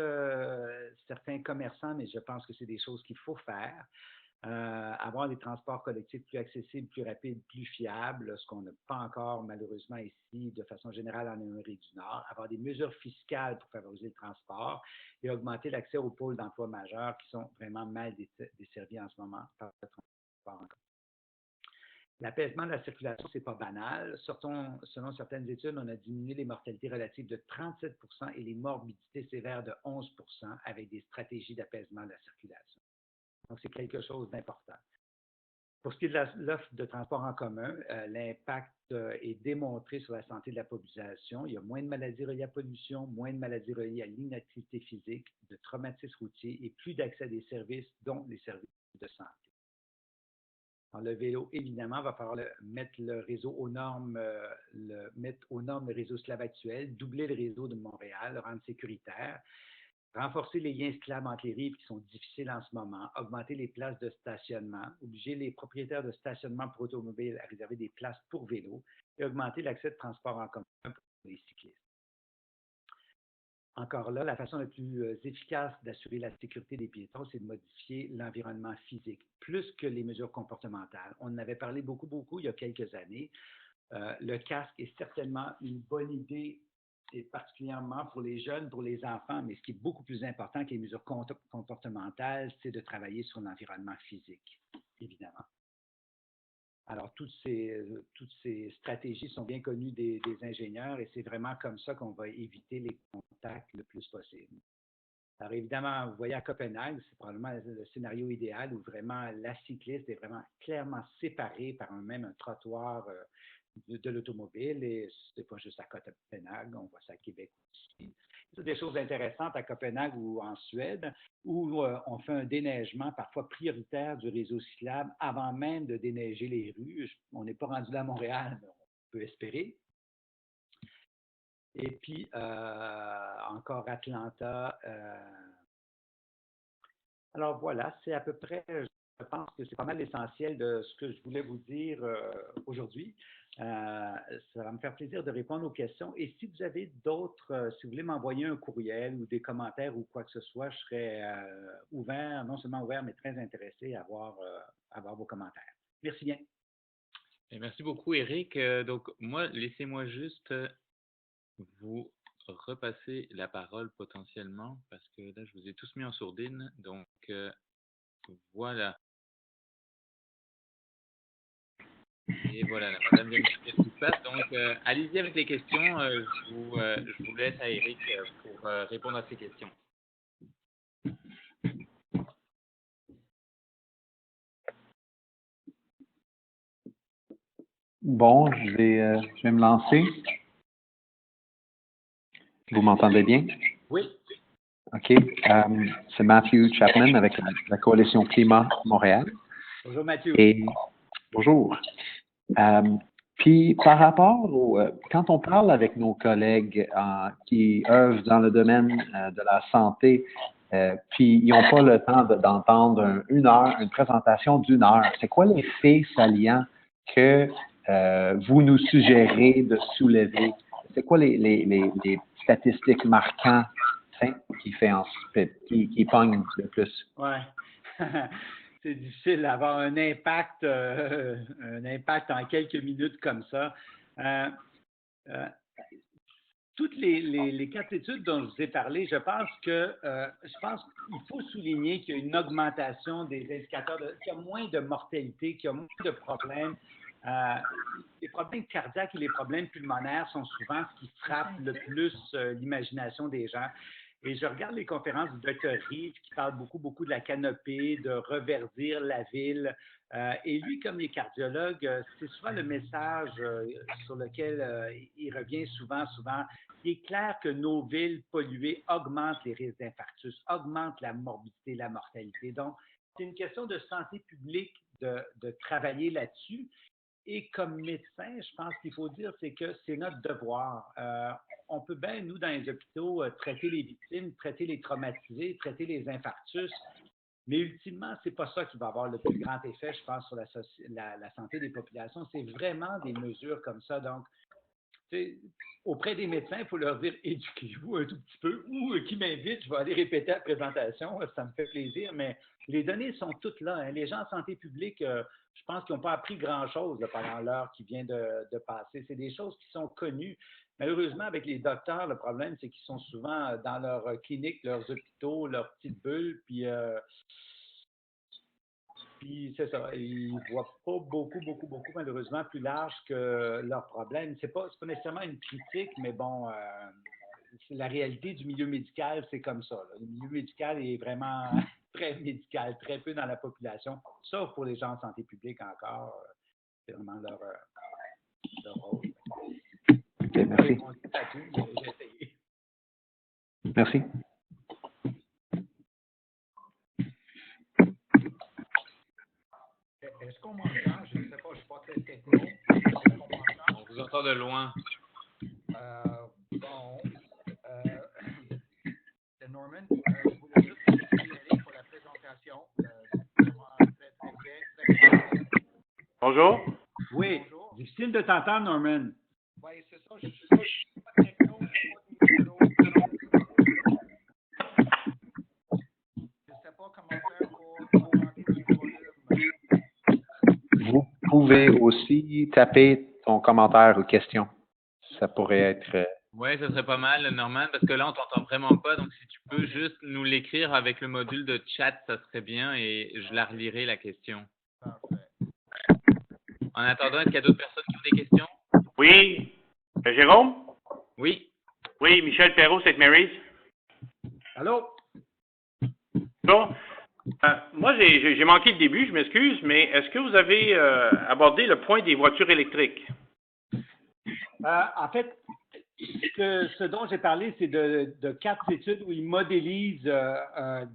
certains commerçants, mais je pense que c'est des choses qu'il faut faire. Avoir des transports collectifs plus accessibles, plus rapides, plus fiables, ce qu'on n'a pas encore malheureusement ici de façon générale en Amérique du Nord. Avoir des mesures fiscales pour favoriser le transport et augmenter l'accès aux pôles d'emploi majeurs qui sont vraiment mal desservis en ce moment par le transport en commun. L'apaisement de la circulation, ce n'est pas banal. Selon certaines études, on a diminué les mortalités relatives de 37 et les morbidités sévères de 11 avec des stratégies d'apaisement de la circulation. Donc, c'est quelque chose d'important. Pour ce qui est de l'offre de transport en commun, l'impact est démontré sur la santé de la population. Il y a moins de maladies reliées à la pollution, moins de maladies reliées à l'inactivité physique, de traumatismes routiers et plus d'accès à des services, dont les services de santé. Le vélo, évidemment, va falloir mettre le réseau aux normes, mettre aux normes le réseau cyclable actuel, doubler le réseau de Montréal, le rendre sécuritaire, renforcer les liens cyclables entre les rives qui sont difficiles en ce moment, augmenter les places de stationnement, obliger les propriétaires de stationnement pour automobiles à réserver des places pour vélo et augmenter l'accès de transport en commun pour les cyclistes. Encore là, la façon la plus efficace d'assurer la sécurité des piétons, c'est de modifier l'environnement physique, plus que les mesures comportementales. On en avait parlé beaucoup il y a quelques années. Le casque est certainement une bonne idée, et particulièrement pour les jeunes, pour les enfants, mais ce qui est beaucoup plus important que les mesures comportementales, c'est de travailler sur l'environnement physique, évidemment. Alors, toutes ces stratégies sont bien connues des ingénieurs et c'est vraiment comme ça qu'on va éviter les contacts le plus possible. Alors, évidemment, vous voyez à Copenhague, c'est probablement le scénario idéal où vraiment la cycliste est vraiment clairement séparée par même un trottoir de l'automobile et c'est pas juste à Copenhague, on voit ça à Québec aussi. C'est des choses intéressantes à Copenhague ou en Suède où on fait un déneigement parfois prioritaire du réseau cyclable avant même de déneiger les rues. On n'est pas rendu là à Montréal, mais on peut espérer. Et puis, encore Atlanta. Alors voilà, c'est à peu près, je pense que c'est pas mal l'essentiel de ce que je voulais vous dire aujourd'hui. Ça va me faire plaisir de répondre aux questions. Et si vous avez d'autres, si vous voulez m'envoyer un courriel ou des commentaires ou quoi que ce soit, je serais ouvert, non seulement ouvert, mais très intéressé à voir vos commentaires. Merci bien. Et merci beaucoup, Éric. Donc, laissez-moi juste vous repasser la parole potentiellement parce que là, je vous ai tous mis en sourdine. Donc, voilà. Et voilà, la madame vient de dire ce qui se passe. Donc, allez-y avec les questions. Je vous laisse à Éric pour répondre à ces questions. Bon, je vais me lancer. Vous m'entendez bien? Oui. OK. C'est Matthew Chapman avec la Coalition Climat Montréal. Bonjour, Mathieu. Et bonjour. Puis, par rapport quand on parle avec nos collègues qui œuvrent dans le domaine de la santé, puis ils n'ont pas le temps d'entendre une présentation d'une heure, c'est quoi les faits salients que vous nous suggérez de soulever? C'est quoi les statistiques marquantes qui pognent le plus? Oui. C'est difficile d'avoir un impact en quelques minutes comme ça. toutes les 4 études dont je vous ai parlé, je pense qu'il faut souligner qu'il y a une augmentation des indicateurs, qu'il y a moins de mortalité, qu'il y a moins de problèmes. Les problèmes cardiaques et les problèmes pulmonaires sont souvent ce qui frappe le plus l'imagination des gens. Et je regarde les conférences du Dr. Reeve qui parle beaucoup de la canopée, de reverdir la ville. Et lui, comme il est cardiologue, c'est souvent le message sur lequel il revient souvent. Il est clair que nos villes polluées augmentent les risques d'infarctus, augmentent la morbidité, la mortalité. Donc, c'est une question de santé publique de travailler là-dessus. Et comme médecin, je pense qu'il faut dire, c'est que c'est notre devoir. On peut bien, nous, dans les hôpitaux, traiter les victimes, traiter les traumatisés, traiter les infarctus, mais ultimement, c'est pas ça qui va avoir le plus grand effet, je pense, sur la santé des populations. C'est vraiment des mesures comme ça. Donc, auprès des médecins, il faut leur dire éduquez-vous un tout petit peu ou qui m'invite, je vais aller répéter la présentation, ça me fait plaisir, mais les données sont toutes là. Hein. Les gens en santé publique, je pense qu'ils n'ont pas appris grand-chose pendant l'heure qui vient de passer. C'est des choses qui sont connues. Malheureusement, avec les docteurs, le problème, c'est qu'ils sont souvent dans leur clinique, leurs hôpitaux, leurs petites bulles, puis c'est ça, ils ne voient pas beaucoup, malheureusement, plus large que leurs problèmes. C'est pas nécessairement une critique, mais bon, c'est la réalité du milieu médical, c'est comme ça. Là. Le milieu médical est vraiment très médical, très peu dans la population, sauf pour les gens en santé publique encore. C'est vraiment leur rôle. OK, merci. J'ai essayé. Merci. Est-ce qu'on m'entend? Je ne sais pas, je ne suis pas très techno. Est-ce qu'on m'entend? On vous entend de loin. Bon. Norman, je voulais juste vous signaler pour la présentation. Vraiment très bien. Bonjour. Oui, Bonjour. difficile de t'entendre, Norman. Oui, c'est ça. Je ne suis pas techno, je ne suis pas micro. Je ne sais pas comment faire pour augmenter le volume. Vous pouvez aussi taper ton commentaire ou question. Ça pourrait être... Oui, ce serait pas mal, Norman, parce que là, on t'entend vraiment pas. Donc, si tu peux juste nous l'écrire avec le module de chat, ça serait bien et je la relirai, la question. Parfait. En attendant, est-ce qu'il y a d'autres personnes qui ont des questions? Oui. Jérôme? Oui. Oui, Michel Perrault, St. Mary's. Allô? Bon. Moi, j'ai manqué le début, je m'excuse, mais est-ce que vous avez abordé le point des voitures électriques? En fait, ce dont j'ai parlé, c'est de 4 études où ils modélisent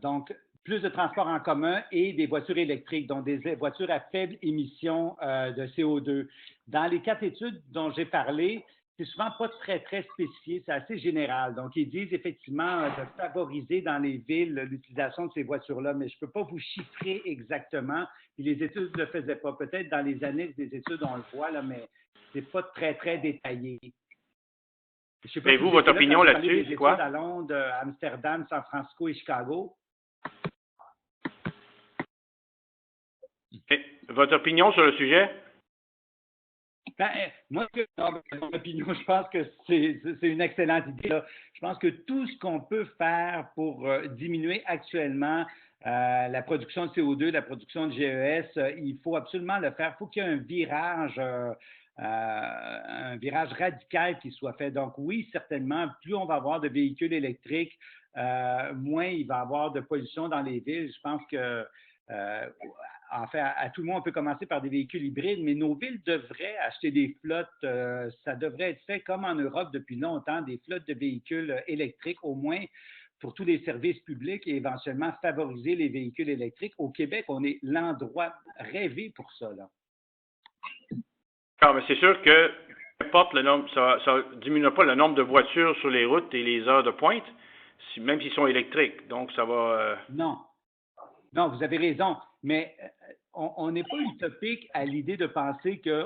donc plus de transports en commun et des voitures électriques, donc des voitures à faible émission de CO2. Dans les 4 études dont j'ai parlé, c'est souvent pas très spécifié, c'est assez général. Donc, ils disent effectivement de favoriser dans les villes l'utilisation de ces voitures-là, mais je ne peux pas vous chiffrer exactement. Puis les études ne le faisaient pas. Peut-être dans les annexes des études, on le voit, là, mais c'est pas très détaillé. Et vous, votre opinion là-dessus, c'est quoi? À Londres, Amsterdam, San Francisco et Chicago. Et votre opinion sur le sujet? Moi, mon opinion, je pense que c'est une excellente idée. Là. Je pense que tout ce qu'on peut faire pour diminuer actuellement la production de CO2, la production de GES, il faut absolument le faire. Il faut qu'il y ait un virage radical qui soit fait. Donc oui, certainement, plus on va avoir de véhicules électriques, moins il va y avoir de pollution dans les villes. Je pense que en fait, à tout le monde, on peut commencer par des véhicules hybrides, mais nos villes devraient acheter des flottes. Ça devrait être fait comme en Europe depuis longtemps, des flottes de véhicules électriques, au moins pour tous les services publics et éventuellement favoriser les véhicules électriques. Au Québec, on est l'endroit rêvé pour ça, là. Ah, mais c'est sûr que n'importe le nombre, ça ne diminuera pas le nombre de voitures sur les routes et les heures de pointe, même s'ils sont électriques. Donc, ça va... Non, vous avez raison, mais on n'est pas utopique à l'idée de penser que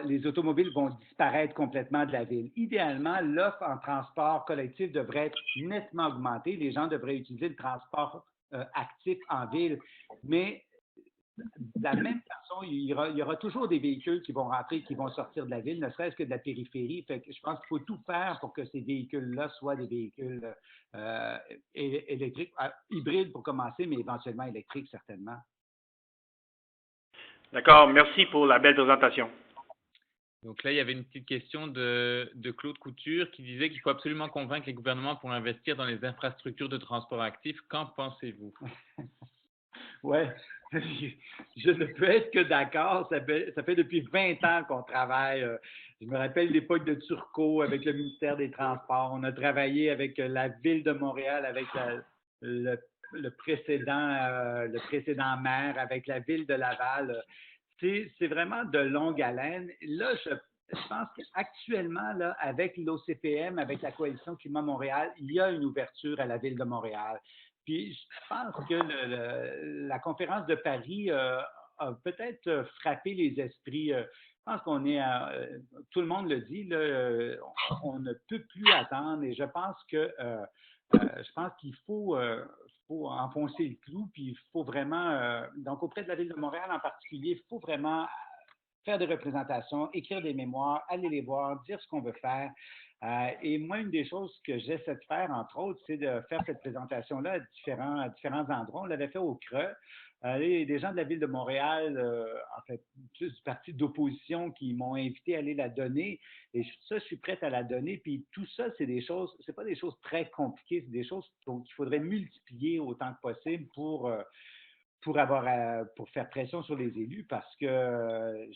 les automobiles vont disparaître complètement de la ville. Idéalement, l'offre en transport collectif devrait être nettement augmentée. Les gens devraient utiliser le transport actif en ville, mais de la même façon façon, il y aura toujours des véhicules qui vont rentrer, qui vont sortir de la ville, ne serait-ce que de la périphérie. Fait que je pense qu'il faut tout faire pour que ces véhicules-là soient des véhicules électriques, hybrides pour commencer, mais éventuellement électriques certainement. D'accord, merci pour la belle présentation. Donc là, il y avait une petite question de Claude Couture qui disait qu'il faut absolument convaincre les gouvernements pour investir dans les infrastructures de transport actif. Qu'en pensez-vous? Oui, je ne peux être que d'accord. Ça fait depuis 20 ans qu'on travaille. Je me rappelle l'époque de Turcot avec le ministère des Transports. On a travaillé avec la Ville de Montréal, avec le précédent maire, avec la Ville de Laval. C'est vraiment de longue haleine. Là, je pense qu'actuellement, là, avec l'OCPM, avec la Coalition Climat Montréal, il y a une ouverture à la Ville de Montréal. Puis je pense que la conférence de Paris a peut-être frappé les esprits. Je pense qu'on est, tout le monde le dit, là, on ne peut plus attendre et je pense qu'il faut enfoncer le clou, puis il faut vraiment, donc auprès de la Ville de Montréal en particulier, il faut vraiment faire des représentations, écrire des mémoires, aller les voir, dire ce qu'on veut faire. Et moi, une des choses que j'essaie de faire, entre autres, c'est de faire cette présentation-là à différents endroits. On l'avait fait au Creux. Des gens de la Ville de Montréal, en fait, plus du parti d'opposition, qui m'ont invité à aller la donner. Et ça, je suis prête à la donner. Puis tout ça, c'est pas des choses très compliquées, c'est des choses qu'il faudrait multiplier autant que possible pour faire pression sur les élus parce que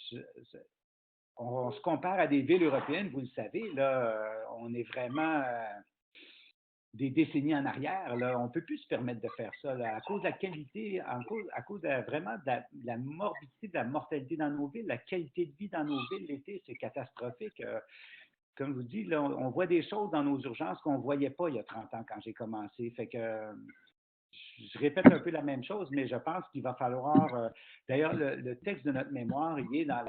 on se compare à des villes européennes, vous le savez, là, on est vraiment des décennies en arrière. Là, on ne peut plus se permettre de faire ça là, à cause de la qualité, à cause vraiment de la morbidité, de la mortalité dans nos villes, la qualité de vie dans nos villes l'été, c'est catastrophique. Comme je vous dis, là, on voit des choses dans nos urgences qu'on ne voyait pas il y a 30 ans quand j'ai commencé. Fait que je répète un peu la même chose, mais je pense qu'il va falloir. D'ailleurs, le texte de notre mémoire, il est dans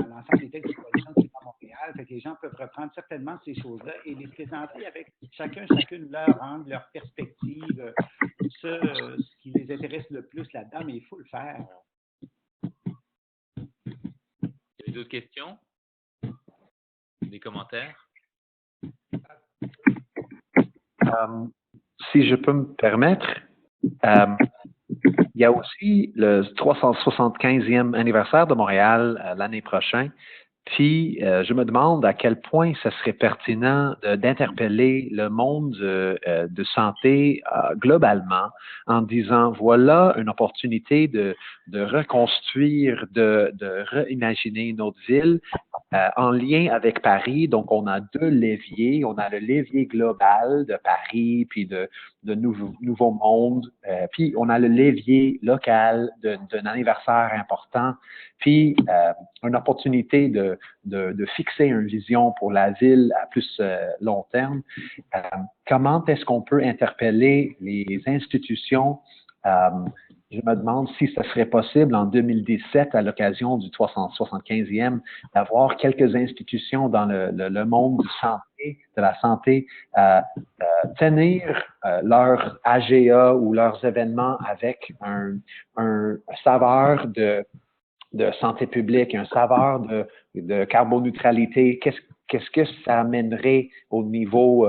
l'ensemble des textes de coalition qui est à Montréal. Fait que les gens peuvent reprendre certainement ces choses-là et les présenter avec chacune leur angle, leur perspective, ce qui les intéresse le plus là-dedans, mais il faut le faire. Il y a d'autres questions? Des commentaires? Si je peux me permettre, il y a aussi le 375e anniversaire de Montréal l'année prochaine. Puis, je me demande à quel point ce serait pertinent d'interpeller le monde de santé globalement en disant, voilà une opportunité de reconstruire, de réimaginer notre ville en lien avec Paris. Donc, on a deux leviers. On a le levier global de Paris, puis de Nouveau Monde. Puis, on a le levier local d'un anniversaire important. Puis, une opportunité de fixer une vision pour la ville à plus long terme. Comment est-ce qu'on peut interpeller les institutions? Je me demande si ce serait possible en 2017, à l'occasion du 375e, d'avoir quelques institutions dans le monde de la santé, tenir leur AGA ou leurs événements avec un saveur de santé publique, un saveur de carboneutralité. Qu'est-ce que ça amènerait au niveau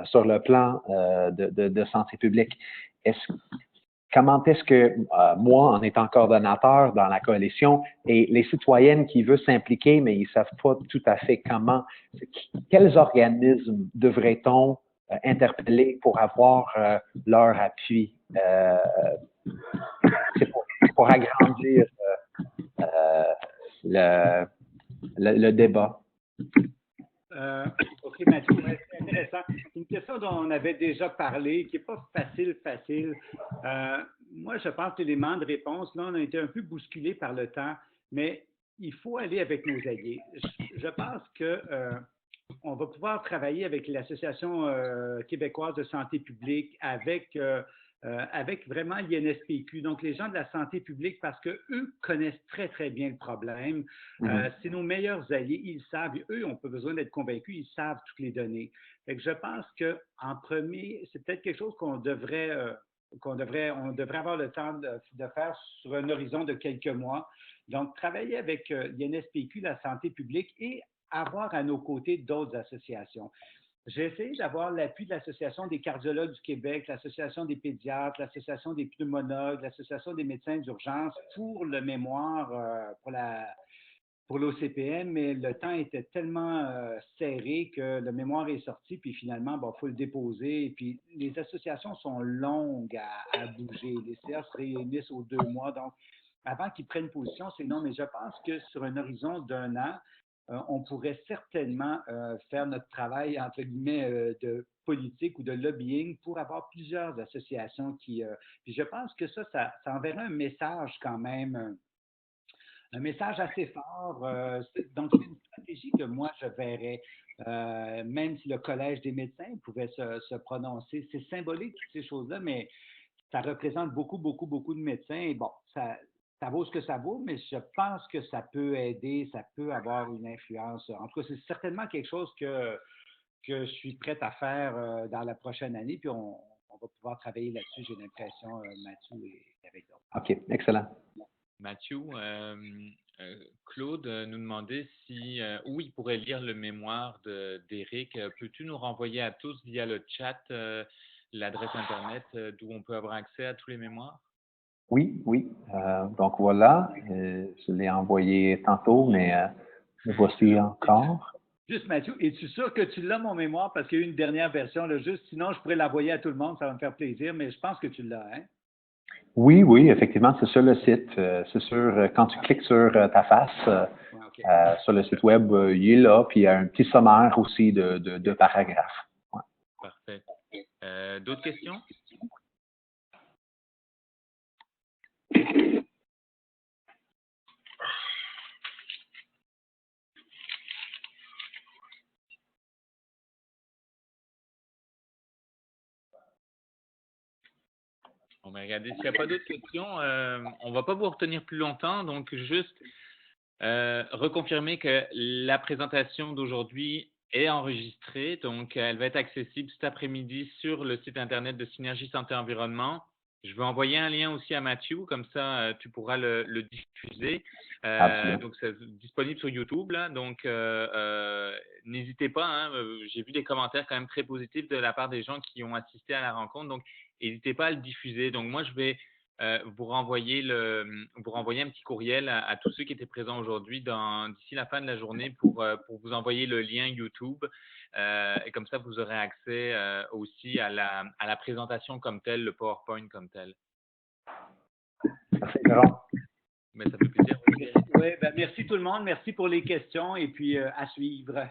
sur le plan de santé publique? Comment est-ce que moi, en étant coordonnateur dans la coalition, et les citoyennes qui veulent s'impliquer, mais ils ne savent pas tout à fait comment, quels organismes devrait-on interpeller pour avoir leur appui? C'est pour agrandir le débat. OK, Mathieu, c'est intéressant. C'est une question dont on avait déjà parlé, qui n'est pas facile. Moi, je pense que l'élément de réponse, là, on a été un peu bousculé par le temps, mais il faut aller avec nos alliés. Je pense que on va pouvoir travailler avec l'Association québécoise de santé publique, avec vraiment l'INSPQ, donc les gens de la santé publique, parce qu'eux connaissent très, très bien le problème. C'est nos meilleurs alliés, ils savent, eux n'ont pas besoin d'être convaincus, ils savent toutes les données. Fait que je pense qu'en premier, c'est peut-être quelque chose qu'on devrait on devrait avoir le temps de faire sur un horizon de quelques mois. Donc, travailler avec l'INSPQ, la santé publique, et avoir à nos côtés d'autres associations. J'ai essayé d'avoir l'appui de l'Association des cardiologues du Québec, l'Association des pédiatres, l'Association des pneumologues, l'Association des médecins d'urgence pour le mémoire, pour l'OCPM, mais le temps était tellement serré que le mémoire est sorti, puis finalement, il faut le déposer. Et puis, les associations sont longues à bouger. Les CA se réunissent aux 2 mois. Donc, avant qu'ils prennent position, c'est non, mais je pense que sur un horizon d'1 an, on pourrait certainement faire notre travail, entre guillemets, de politique ou de lobbying pour avoir plusieurs associations qui... puis je pense que ça enverrait un message quand même, un message assez fort. Donc, c'est une stratégie que moi, je verrais, même si le Collège des médecins pouvait se prononcer. C'est symbolique, toutes ces choses-là, mais ça représente beaucoup, beaucoup, beaucoup de médecins. Et bon, ça vaut ce que ça vaut, mais je pense que ça peut aider, ça peut avoir une influence. En tout cas, c'est certainement quelque chose que je suis prête à faire dans la prochaine année, puis on va pouvoir travailler là-dessus, j'ai l'impression, Mathieu et avec d'autres. OK, excellent. Mathieu, Claude nous demandait où il pourrait lire le mémoire d'Éric. Peux-tu nous renvoyer à tous via le chat l'adresse Internet d'où on peut avoir accès à tous les mémoires? Oui, oui. Donc voilà, je l'ai envoyé tantôt, mais le voici encore. Juste, Mathieu, es-tu sûr que tu l'as, mon mémoire, parce qu'il y a eu une dernière version, là, juste, sinon je pourrais l'envoyer à tout le monde, ça va me faire plaisir, mais je pense que tu l'as, hein? Oui, oui, effectivement, c'est sur le site. C'est sûr, quand tu cliques sur ta face, OK. sur le site web, il est là, puis il y a un petit sommaire aussi de paragraphes. Ouais. Parfait. D'autres questions? Bon, ben, regardez, s'il n'y a pas d'autres questions, on ne va pas vous retenir plus longtemps. Donc, juste reconfirmer que la présentation d'aujourd'hui est enregistrée. Donc, elle va être accessible cet après-midi sur le site Internet de Synergie Santé Environnement. Je vais envoyer un lien aussi à Mathieu, comme ça, tu pourras le diffuser. Donc, c'est disponible sur YouTube, là. Donc, n'hésitez pas, hein, j'ai vu des commentaires quand même très positifs de la part des gens qui ont assisté à la rencontre. Donc, n'hésitez pas à le diffuser. Donc, moi, je vais vous renvoyer un petit courriel à tous ceux qui étaient présents aujourd'hui d'ici la fin de la journée pour vous envoyer le lien YouTube. Et comme ça, vous aurez accès aussi à la présentation comme telle, le PowerPoint comme tel. Merci, Laurent. Mais ça fait plaisir. Oui, ben merci tout le monde. Merci pour les questions et puis à suivre.